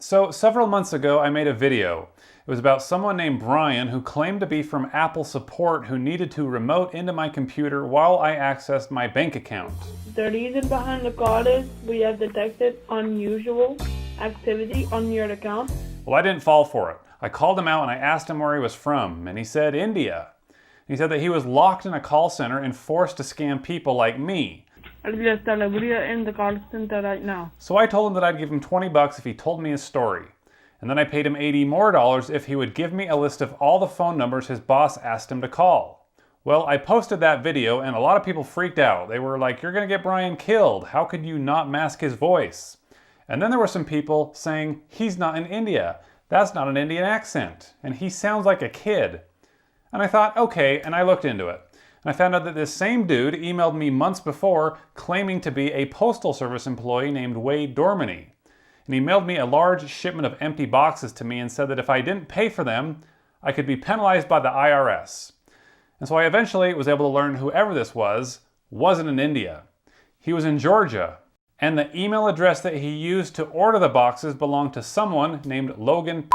So several months ago, I made a video. It was about someone named Brian who claimed to be from Apple support who needed to remote into my computer while I accessed my bank account. The reason behind the call is we have detected unusual activity on your account. Well, I didn't fall for it. I called him out and I asked him where he was from, and he said India. He said that he was locked in a call center and forced to scam people like me. Alias Talaburia in the call center right now. So I told him that I'd give him $20 if he told me his story. And then I paid him $80 more if he would give me a list of all the phone numbers his boss asked him to call. Well, I posted that video and a lot of people freaked out. They were like, "You're gonna get Brian killed. How could you not mask his voice?" And then there were some people saying, "He's not in India. That's not an Indian accent. And he sounds like a kid." And I thought, okay, and I looked into it. And I found out that this same dude emailed me months before claiming to be a postal service employee named Wade Dormany. And he mailed me a large shipment of empty boxes to me and said that if I didn't pay for them, I could be penalized by the IRS. And so I eventually was able to learn whoever this wasn't in India. He was in Georgia. And the email address that he used to order the boxes belonged to someone named Logan.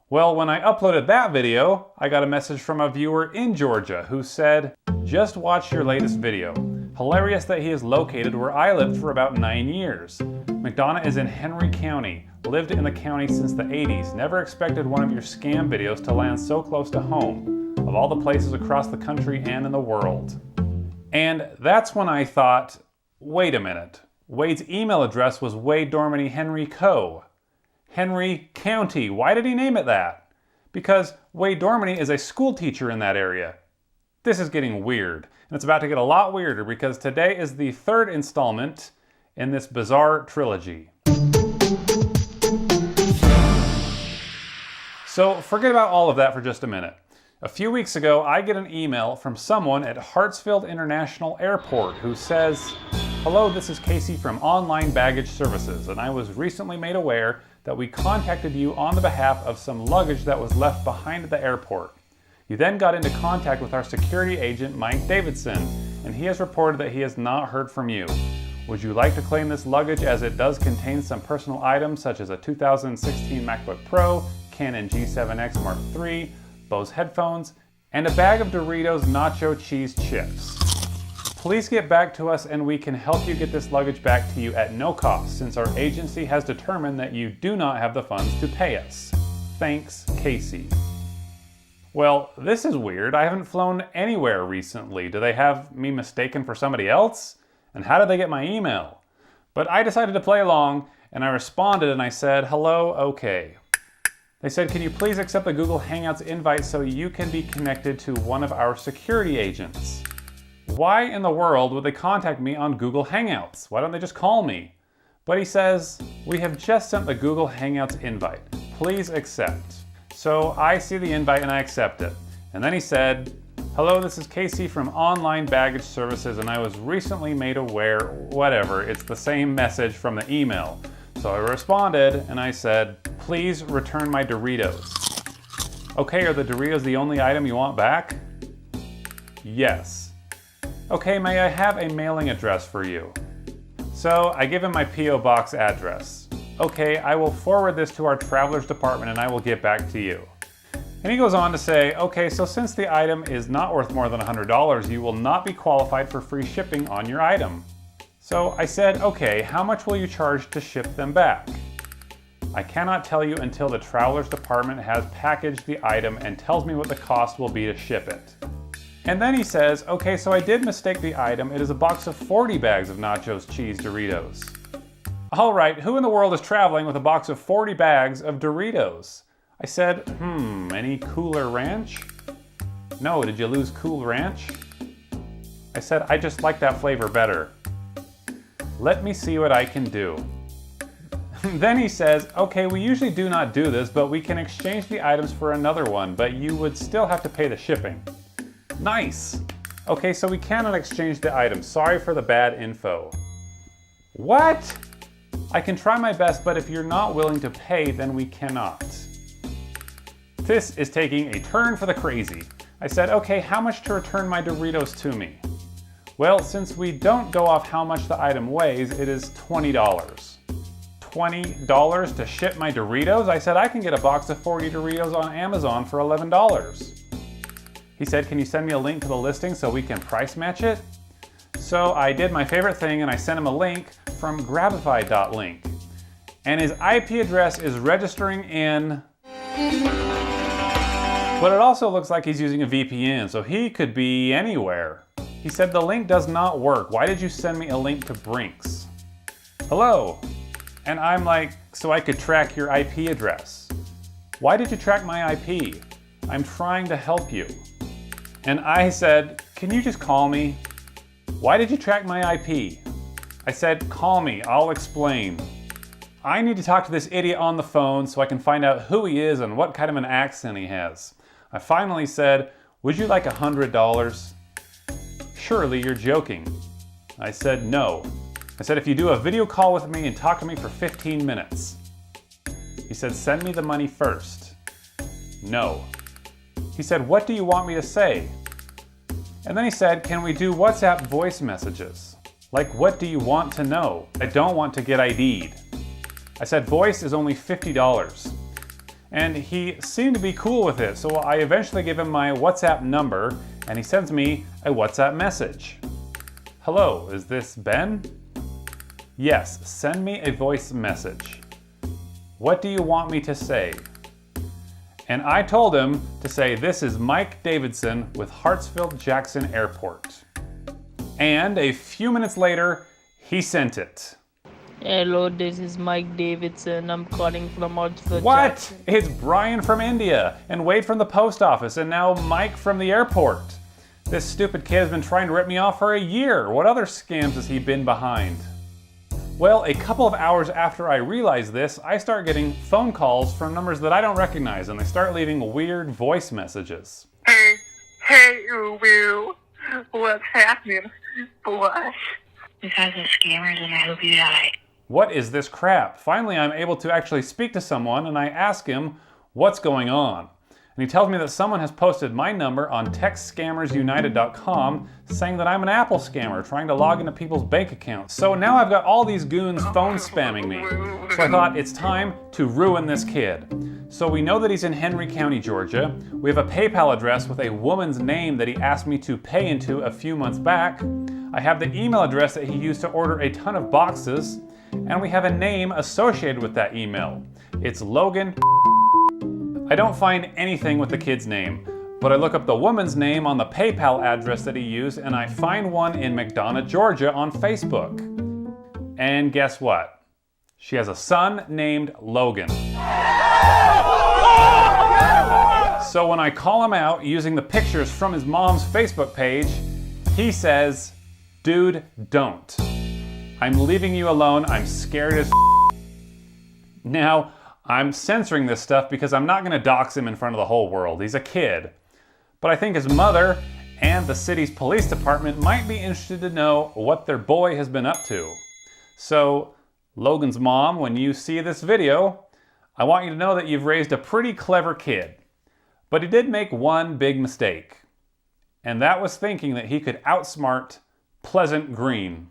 Well, when I uploaded that video, I got a message from a viewer in Georgia who said, "Just watched your latest video. Hilarious that he is located where I lived for about 9 years. McDonough is in Henry County, lived in the county since the 80s. Never expected one of your scam videos to land so close to home, of all the places across the country and in the world." And that's when I thought, wait a minute. Wade's email address was Wade Dormany Henry Co. Henry County. Why did he name it that? Because Wade Dormany is a school teacher in that area. This is getting weird. And it's about to get a lot weirder because today is the third installment in this bizarre trilogy. So forget about all of that for just a minute. A few weeks ago, I get an email from someone at Hartsfield International Airport who says, "Hello, this is Casey from Online Baggage Services, and I was recently made aware that we contacted you on the behalf of some luggage that was left behind at the airport. You then got into contact with our security agent, Mike Davidson, and he has reported that he has not heard from you. Would you like to claim this luggage as it does contain some personal items such as a 2016 MacBook Pro, Canon G7X Mark III, Bose headphones, and a bag of Doritos nacho cheese chips? Please get back to us and we can help you get this luggage back to you at no cost since our agency has determined that you do not have the funds to pay us. Thanks, Casey." Well, this is weird. I haven't flown anywhere recently. Do they have me mistaken for somebody else? And how did they get my email? But I decided to play along and I responded and I said, "Hello, okay." They said, "Can you please accept the Google Hangouts invite so you can be connected to one of our security agents?" Why in the world would they contact me on Google Hangouts? Why don't they just call me? But he says, "We have just sent the Google Hangouts invite. Please accept." So I see the invite and I accept it. And then he said, "Hello, this is Casey from Online Baggage Services and I was recently made aware," whatever, it's the same message from the email. So I responded and I said, "Please return my Doritos." "Okay, are the Doritos the only item you want back?" "Yes." "Okay, may I have a mailing address for you?" So I give him my P.O. Box address. "Okay, I will forward this to our travelers department and I will get back to you." And he goes on to say, "Okay, so since the item is not worth more than $100, you will not be qualified for free shipping on your item." So I said, "Okay, how much will you charge to ship them back?" "I cannot tell you until the travelers department has packaged the item and tells me what the cost will be to ship it." And then he says, "Okay, so I did mistake the item. It is a box of 40 bags of nachos, cheese, Doritos." All right, who in the world is traveling with a box of 40 bags of Doritos? I said, any Cooler Ranch? "No, did you lose Cool Ranch?" I said, "I just like that flavor better." "Let me see what I can do." Then he says, "Okay, we usually do not do this, but we can exchange the items for another one, but you would still have to pay the shipping." Nice. "Okay, so we cannot exchange the items. Sorry for the bad info." What? "I can try my best, but if you're not willing to pay, then we cannot." This is taking a turn for the crazy. I said, "Okay, how much to return my Doritos to me?" "Well, since we don't go off how much the item weighs, it is $20. $20 to ship my Doritos? I said, I can get a box of 40 Doritos on Amazon for $11. He said, can you send me a link to the listing so we can price match it? So I did my favorite thing and I sent him a link from Grabify.link. And his IP address is registering in... But it also looks like he's using a VPN, so he could be anywhere. He said, the link does not work. Why did you send me a link to Brinks? Hello. And I'm like, so I could track your IP address. Why did you track my IP? I'm trying to help you. And I said, can you just call me? Why did you track my IP? I said, call me, I'll explain. I need to talk to this idiot on the phone so I can find out who he is and what kind of an accent he has. I finally said, would you like $100? Surely you're joking. I said, no. I said, if you do a video call with me and talk to me for 15 minutes. He said, send me the money first. No. He said, what do you want me to say? And then he said, can we do WhatsApp voice messages? Like, what do you want to know? I don't want to get ID'd. I said, voice is only $50. And he seemed to be cool with it, so I eventually gave him my WhatsApp number, and he sends me a WhatsApp message. Hello, is this Ben? Yes, send me a voice message. What do you want me to say? And I told him to say, this is Mike Davidson with Hartsfield-Jackson Airport. And a few minutes later, he sent it. Hello, this is Mike Davidson. I'm calling from Hartsfield. What? It's Brian from India, and Wade from the post office, and now Mike from the airport. This stupid kid has been trying to rip me off for a year. What other scams has he been behind? Well, a couple of hours after I realized this, I start getting phone calls from numbers that I don't recognize, and they start leaving weird voice messages. Hey, Ubu. What's happening, boy? These guys are scammers and I hope you die. What is this crap? Finally, I'm able to actually speak to someone, and I ask him what's going on. And he tells me that someone has posted my number on TextScammersUnited.com saying that I'm an Apple scammer trying to log into people's bank accounts. So now I've got all these goons phone spamming me. So I thought it's time to ruin this kid. So we know that he's in Henry County, Georgia. We have a PayPal address with a woman's name that he asked me to pay into a few months back. I have the email address that he used to order a ton of boxes. And we have a name associated with that email. It's Logan. I don't find anything with the kid's name, but I look up the woman's name on the PayPal address that he used, and I find one in McDonough, Georgia on Facebook. And guess what? She has a son named Logan. So when I call him out using the pictures from his mom's Facebook page, he says, dude, don't. I'm leaving you alone. I'm scared as Now, I'm censoring this stuff because I'm not going to dox him in front of the whole world. He's a kid. But I think his mother and the city's police department might be interested to know what their boy has been up to. So, Logan's mom, when you see this video, I want you to know that you've raised a pretty clever kid. But he did make one big mistake. And that was thinking that he could outsmart Pleasant Green.